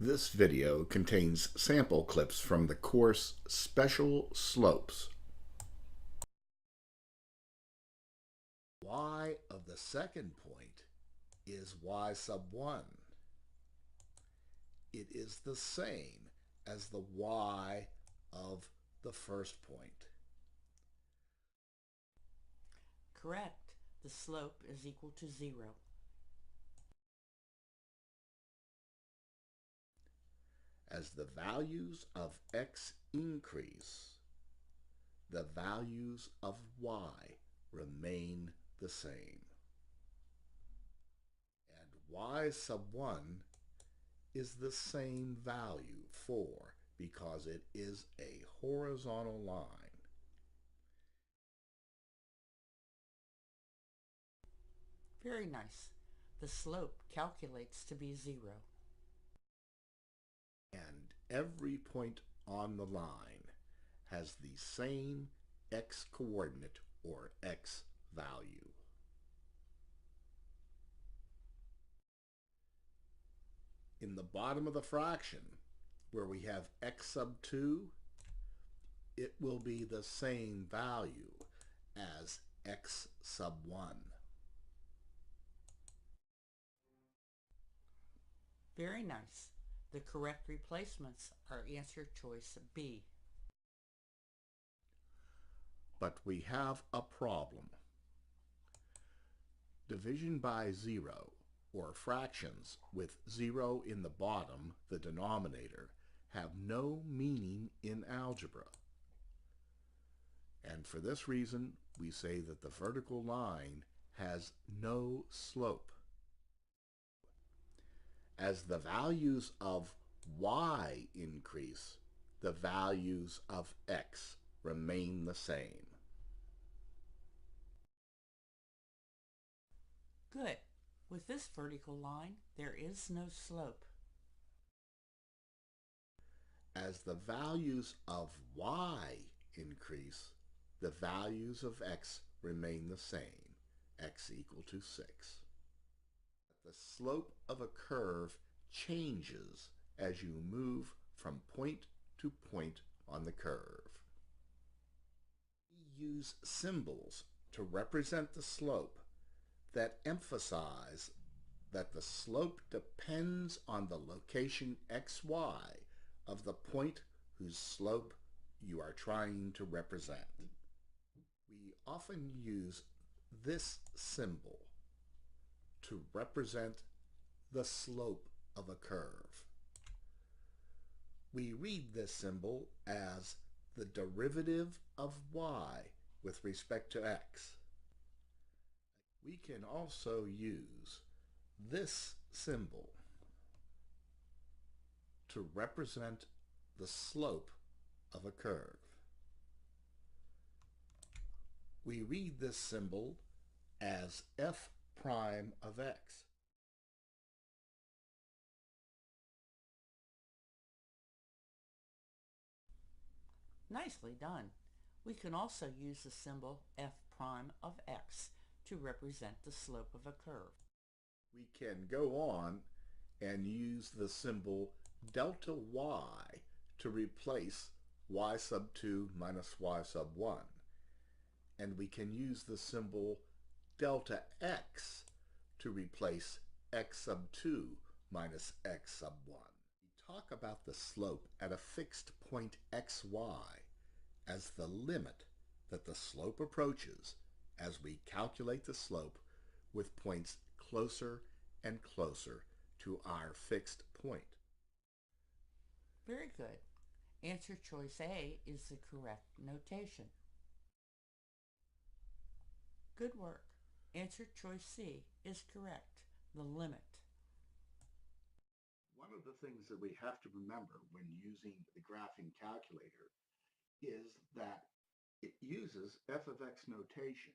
This video contains sample clips from the course Special Slopes. Y of the second point is y sub 1. It is the same as the y of the first point. Correct. The slope is equal to 0. As the values of x increase, the values of y remain the same. And y sub 1 is the same value, 4, because it is a horizontal line. Very nice. The slope calculates to be 0. And every point on the line has the same x coordinate or x value. In the bottom of the fraction, where we have x sub 2, it will be the same value as x sub 1. Very nice. The correct replacements are answer choice B. But we have a problem. Division by 0, or fractions with 0 in the bottom, the denominator, have no meaning in algebra. And for this reason, we say that the vertical line has no slope. As the values of y increase, the values of x remain the same. Good. With this vertical line, there is no slope. As the values of y increase, the values of x remain the same, x equal to 6. The slope of a curve changes as you move from point to point on the curve. We use symbols to represent the slope that emphasize that the slope depends on the location xy of the point whose slope you are trying to represent. We often use this symbol to represent the slope of a curve. We read this symbol as the derivative of y with respect to x. We can also use this symbol to represent the slope of a curve. We read this symbol as f prime of x. Nicely done. We can also use the symbol f prime of x to represent the slope of a curve. We can go on and use the symbol delta y to replace y sub 2 minus y sub 1. And we can use the symbol delta x to replace x sub 2 minus x sub 1. We talk about the slope at a fixed point xy as the limit that the slope approaches as we calculate the slope with points closer and closer to our fixed point. Very good. Answer choice A is the correct notation. Good work. Answer choice C is correct, the limit. One of the things that we have to remember when using the graphing calculator is that it uses f of x notation.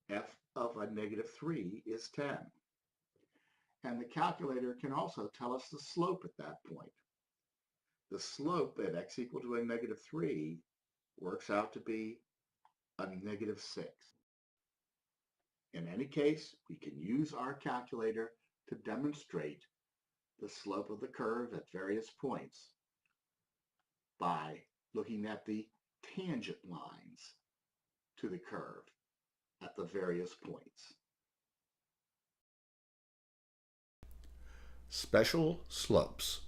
F of a -3 is 10. And the calculator can also tell us the slope at that point. The slope at x equal to a -3 works out to be a -6. In any case, we can use our calculator to demonstrate the slope of the curve at various points by looking at the tangent lines to the curve at the various points. Special slopes.